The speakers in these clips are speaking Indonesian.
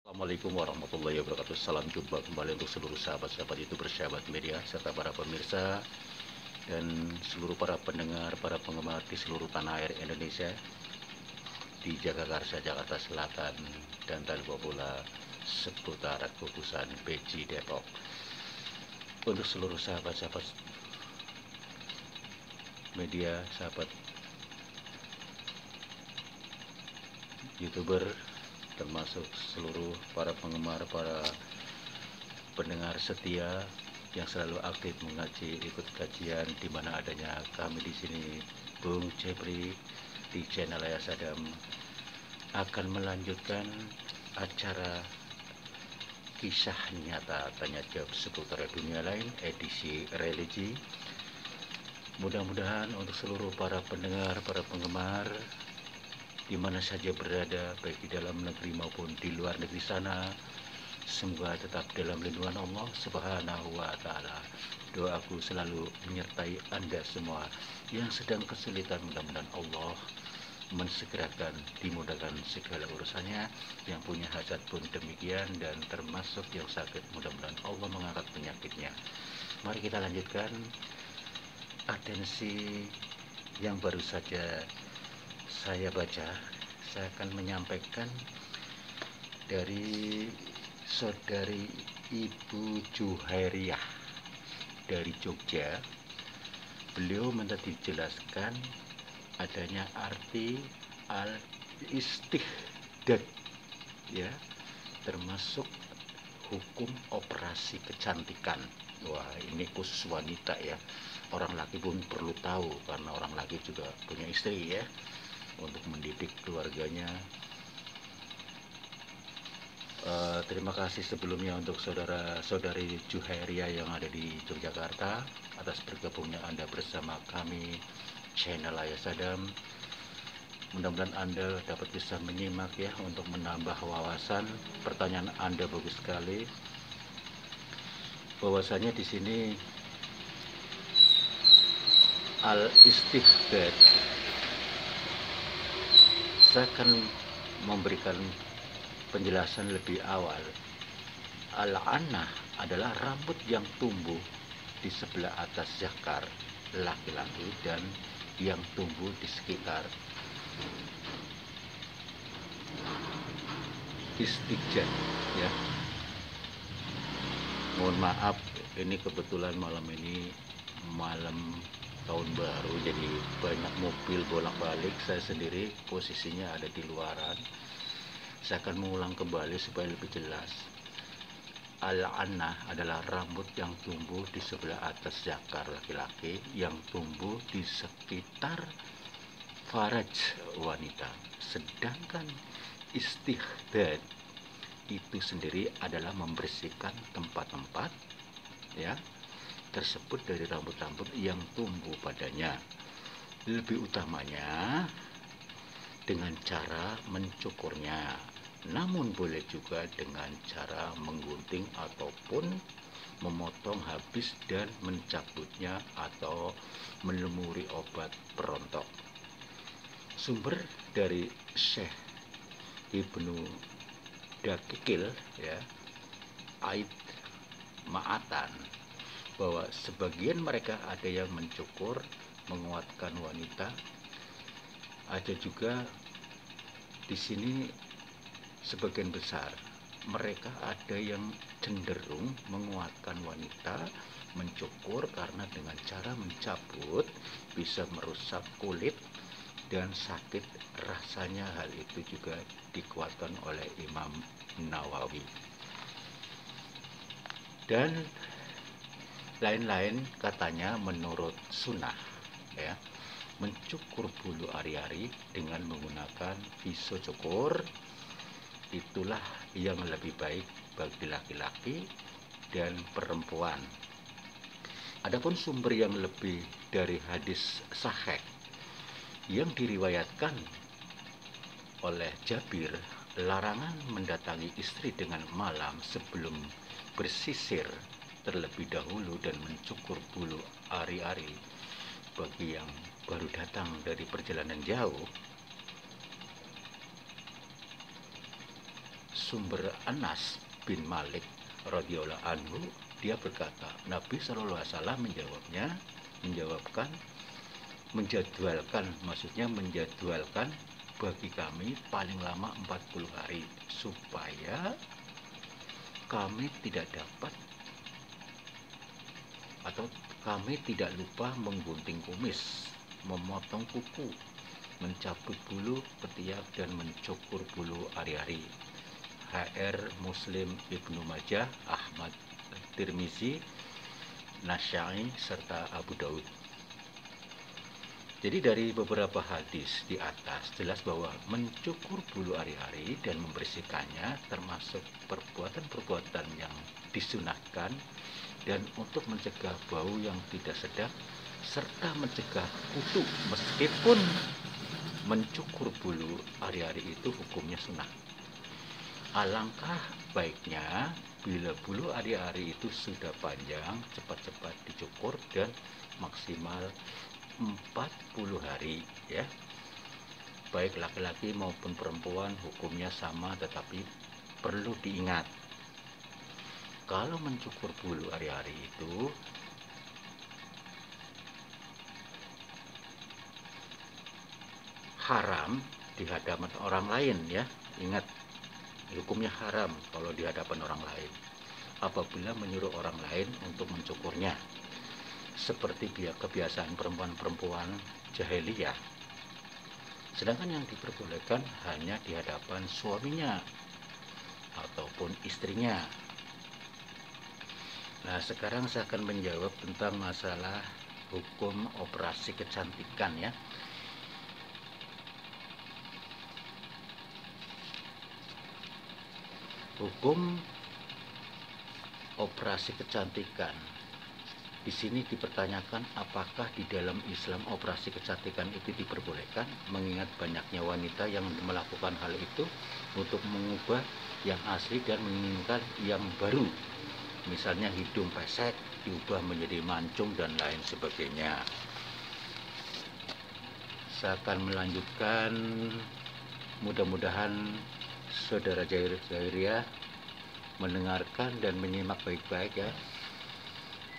Assalamualaikum warahmatullahi wabarakatuh. Salam jumpa kembali untuk seluruh sahabat-sahabat YouTuber, sahabat media, serta para pemirsa dan seluruh para pendengar, para penggemar di seluruh tanah air Indonesia, di Jagakarsa, Jakarta Selatan, dan tak lupa pula seputar Kukusan, Beji, Depok. Untuk seluruh sahabat-sahabat media, sahabat YouTuber, termasuk seluruh para penggemar, para pendengar setia yang selalu aktif mengaji, ikut kajian di mana adanya kami di sini, Bung Jepri di channel Ayah Sadam akan melanjutkan acara kisah nyata tanya jawab seputar dunia lain edisi religi. Mudah-mudahan untuk seluruh para pendengar, para penggemar di mana saja berada, baik di dalam negeri maupun di luar negeri sana, semoga tetap dalam lindungan Allah Subhanahu wa Ta'ala. Doaku selalu menyertai Anda semua yang sedang kesulitan. Mudah-mudahan Allah mensegerakan, dimudahkan segala urusannya. Yang punya hajat pun demikian, dan termasuk yang sakit, mudah-mudahan Allah mengangkat penyakitnya. Mari kita lanjutkan atensi yang baru saja saya baca. Saya akan menyampaikan dari saudari Ibu Juhairiyah dari Jogja. Beliau minta dijelaskan adanya arti al-istihdad, ya, termasuk hukum operasi kecantikan. Wah, ini khusus wanita ya. Orang laki pun perlu tahu karena orang laki juga punya istri ya, untuk mendidik keluarganya. Terima kasih sebelumnya untuk saudara-saudari Juhairiyah yang ada di Yogyakarta atas bergabungnya Anda bersama kami channel Ayah Sadam. Mudah-mudahan Anda dapat bisa menyimak ya untuk menambah wawasan. Pertanyaan Anda bagus sekali. Bahwasanya di sini al-istihdad, saya akan memberikan penjelasan lebih awal. Al-anah adalah rambut yang tumbuh di sebelah atas zakar laki-laki dan yang tumbuh di sekitar istiqjat ya. Mohon maaf, ini kebetulan malam ini malam tahun baru, jadi banyak mobil bolak-balik. Saya sendiri posisinya ada di luaran. Saya akan mengulang kembali supaya lebih jelas. Al-anah adalah rambut yang tumbuh di sebelah atas zakar laki-laki, yang tumbuh di sekitar faraj wanita. Sedangkan istihdad itu sendiri adalah membersihkan tempat-tempat ya tersebut dari rambut-rambut yang tumbuh padanya. Lebih utamanya dengan cara mencukurnya, namun boleh juga dengan cara menggunting ataupun memotong habis dan mencabutnya atau melumuri obat perontok. Sumber dari Syekh Ibnu Dakikil ya, Aid Ma'atan, bahwa sebagian mereka ada yang mencukur menguatkan wanita, ada juga di sini sebagian besar mereka ada yang cenderung menguatkan wanita mencukur karena dengan cara mencabut bisa merusak kulit dan sakit rasanya. Hal itu juga dikuatkan oleh Imam Nawawi dan lain-lain. Katanya menurut sunnah ya, mencukur bulu ari-ari dengan menggunakan pisau cukur itulah yang lebih baik bagi laki-laki dan perempuan. Adapun sumber yang lebih dari hadis sahih yang diriwayatkan oleh Jabir, larangan mendatangi istri dengan malam sebelum bersisir terlebih dahulu dan mencukur bulu ari-ari bagi yang baru datang dari perjalanan jauh. sumber Anas bin Malik radhiyallahu anhu, dia berkata, Nabi Shallallahu Alaihi Wasallam menjadwalkan bagi kami paling lama 40 hari supaya kami tidak dapat atau kami tidak lupa menggunting kumis, memotong kuku, mencabut bulu ketiak, dan mencukur bulu ari-ari. HR Muslim, Ibnu Majah, Ahmad, Tirmizi, Nasyai, serta Abu Daud. Jadi dari beberapa hadis di atas jelas bahwa mencukur bulu ari-ari dan membersihkannya termasuk perbuatan-perbuatan yang disunahkan dan untuk mencegah bau yang tidak sedap serta mencegah kutu, meskipun mencukur bulu ari-ari itu hukumnya sunnah. Alangkah baiknya bila bulu ari-ari itu sudah panjang, cepat-cepat dicukur dan maksimal 40 hari ya. Baik laki-laki maupun perempuan hukumnya sama, tetapi perlu diingat kalau mencukur bulu ari-ari itu haram di hadapan orang lain ya. Ingat, hukumnya haram kalau di hadapan orang lain apabila menyuruh orang lain untuk mencukurnya, seperti kebiasaan perempuan-perempuan jahiliyah. Sedangkan yang diperbolehkan hanya di hadapan suaminya ataupun istrinya. Nah, sekarang saya akan menjawab tentang masalah hukum operasi kecantikan ya. Hukum operasi kecantikan. Di sini dipertanyakan apakah di dalam Islam operasi kecantikan itu diperbolehkan, mengingat banyaknya wanita yang melakukan hal itu untuk mengubah yang asli dan menginginkan yang baru. Misalnya hidung pesek diubah menjadi mancung dan lain sebagainya. Saya akan melanjutkan, mudah-mudahan saudara Jairiyah mendengarkan dan menyimak baik-baik ya.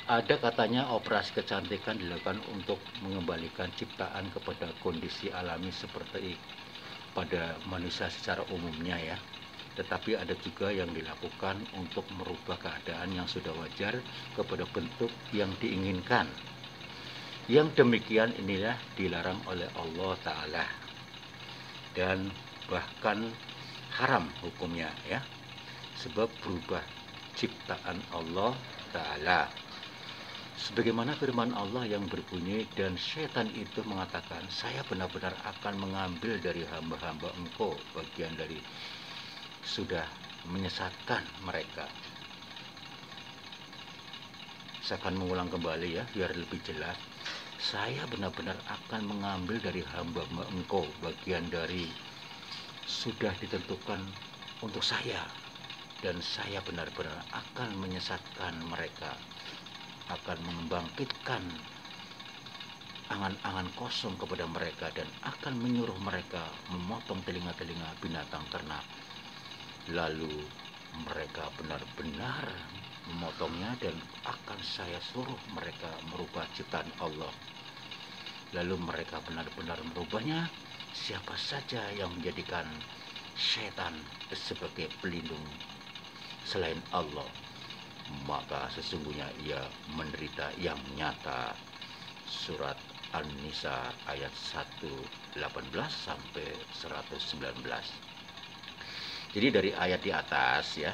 Ada katanya operasi kecantikan dilakukan untuk mengembalikan ciptaan kepada kondisi alami seperti pada manusia secara umumnya ya. Tetapi ada juga yang dilakukan untuk merubah keadaan yang sudah wajar kepada bentuk yang diinginkan. Yang demikian inilah dilarang oleh Allah Ta'ala dan bahkan haram hukumnya ya, sebab berubah ciptaan Allah Ta'ala. Sebagaimana firman Allah yang berbunyi, dan setan itu mengatakan, saya benar-benar akan mengambil dari hamba-hamba engkau bagian dari sudah menyesatkan mereka. Saya akan mengulang kembali ya biar lebih jelas. Saya benar-benar akan mengambil dari hamba-hamba engkau bagian dari sudah ditentukan untuk saya, dan saya benar-benar akan menyesatkan mereka, akan membangkitkan angan-angan kosong kepada mereka dan akan menyuruh mereka memotong telinga-telinga binatang ternak. Lalu mereka benar-benar memotongnya dan akan saya suruh mereka merubah ciptaan Allah. Lalu mereka benar-benar merubahnya. Siapa saja yang menjadikan setan sebagai pelindung selain Allah, maka sesungguhnya ia menderita yang nyata. Surat An-Nisa ayat 118 sampai 119. Jadi dari ayat di atas ya,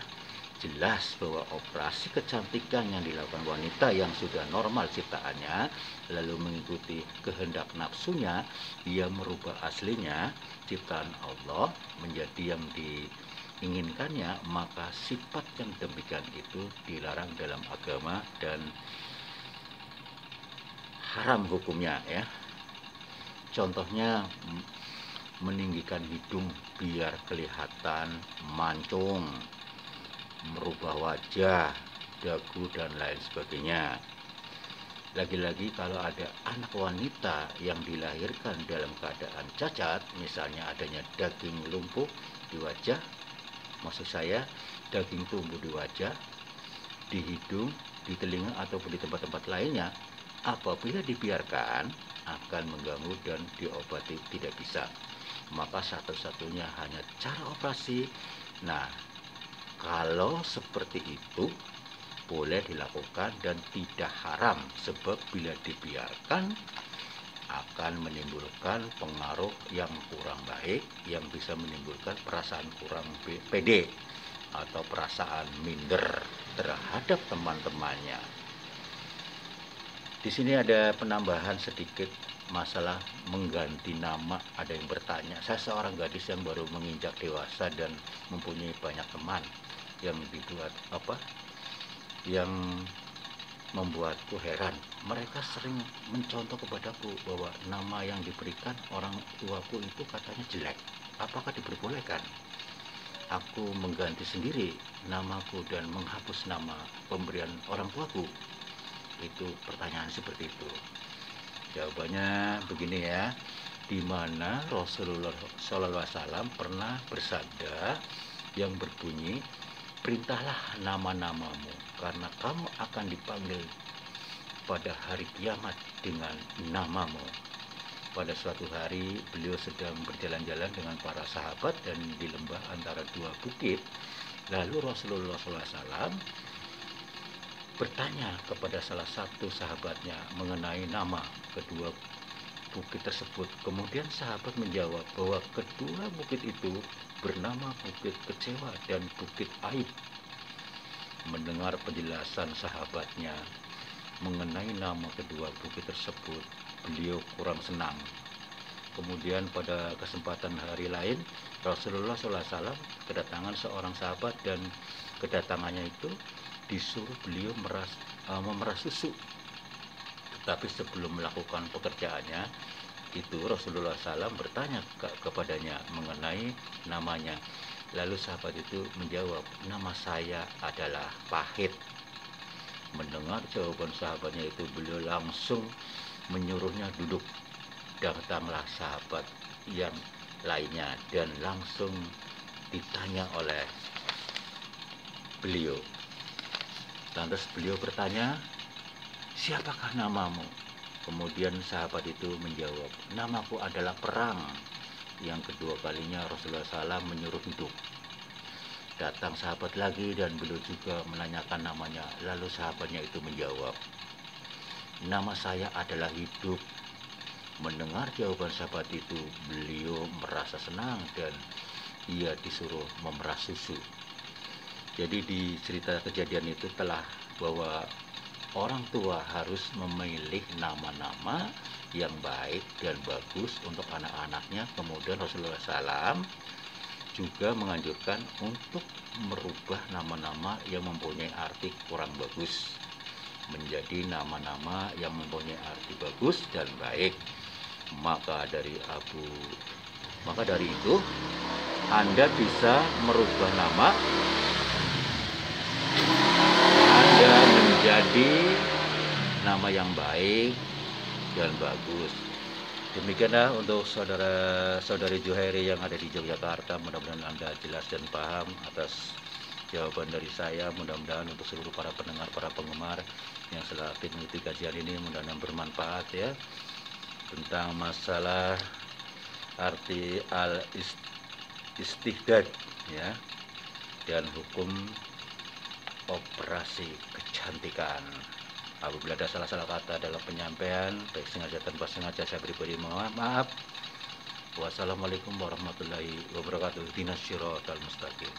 jelas bahwa operasi kecantikan yang dilakukan wanita yang sudah normal ciptaannya lalu mengikuti kehendak nafsunya, ia merubah aslinya ciptaan Allah menjadi yang diinginkannya, maka sifat yang demikian itu dilarang dalam agama dan haram hukumnya ya. Contohnya meninggikan hidung biar kelihatan mancung, merubah wajah, dagu, dan lain sebagainya. Lagi-lagi kalau ada anak wanita yang dilahirkan dalam keadaan cacat, misalnya adanya daging lumpuh di wajah, Maksud saya, daging tumbuh di wajah, di hidung, di telinga, ataupun di tempat-tempat lainnya. Apabila dibiarkan, akan mengganggu dan diobati tidak bisa. Maka satu-satunya hanya cara operasi. Nah, kalau seperti itu boleh dilakukan dan tidak haram, sebab bila dibiarkan akan menimbulkan pengaruh yang kurang baik, yang bisa menimbulkan perasaan kurang pede atau perasaan minder terhadap teman-temannya. Di sini ada penambahan sedikit masalah mengganti nama. Ada yang bertanya, saya seorang gadis yang baru menginjak dewasa dan mempunyai banyak teman yang dibuat yang membuatku heran. Mereka sering mencontoh kepadaku bahwa nama yang diberikan orang tuaku itu katanya jelek. Apakah diperbolehkan aku mengganti sendiri namaku dan menghapus nama pemberian orang tuaku? Itu pertanyaan seperti itu. Jawabannya begini ya, di mana Rasulullah SAW pernah bersabda yang berbunyi, perintahlah nama-namamu, karena kamu akan dipanggil pada hari kiamat dengan namamu. Pada suatu hari beliau sedang berjalan-jalan dengan para sahabat dan di lembah antara dua bukit. Lalu Rasulullah SAW bertanya kepada salah satu sahabatnya mengenai nama kedua bukit tersebut. Kemudian sahabat menjawab bahwa kedua bukit itu bernama Bukit Kecewa dan Bukit Aib. Mendengar penjelasan sahabatnya mengenai nama kedua bukit tersebut, beliau kurang senang. Kemudian pada kesempatan hari lain, Rasulullah SAW kedatangan seorang sahabat dan kedatangannya itu disuruh beliau memerah susu. Tetapi sebelum melakukan pekerjaannya, itu Rasulullah SAW bertanya kepadanya mengenai namanya. Lalu sahabat itu menjawab, nama saya adalah Pahit. Mendengar jawaban sahabatnya itu, beliau langsung menyuruhnya duduk. Datanglah sahabat yang lainnya dan langsung ditanya oleh beliau. Lantas beliau bertanya, siapakah namamu? Kemudian sahabat itu menjawab, namaku adalah Perang. Yang kedua kalinya Rasulullah SAW menyuruh duduk. Datang sahabat lagi dan beliau juga menanyakan namanya. Lalu sahabatnya itu menjawab, nama saya adalah Hidup. Mendengar jawaban sahabat itu, beliau merasa senang dan ia disuruh memerah susu. Jadi di cerita kejadian itu telah bahwa orang tua harus memilih nama-nama yang baik dan bagus untuk anak-anaknya. Kemudian Rasulullah SAW juga menganjurkan untuk merubah nama-nama yang mempunyai arti kurang bagus menjadi nama-nama yang mempunyai arti bagus dan baik. Maka dari itu Anda bisa merubah nama Anda menjadi nama yang baik dan bagus. Demikianlah untuk saudara-saudari Juhairi yang ada di Yogyakarta. Mudah-mudahan Anda jelas dan paham atas jawaban dari saya. Mudah-mudahan untuk seluruh para pendengar, para penggemar yang selalu mengikuti kajian ini, mudah-mudahan bermanfaat ya, tentang masalah arti al-istihdad ya, dan hukum operasi kecantikan. Apabila ada salah-salah kata dalam penyampaian, baik sengaja tanpa sengaja, saya pribadi mohon maaf. Wassalamualaikum warahmatullahi wabarakatuh. Ihdinas siratal mustaqim.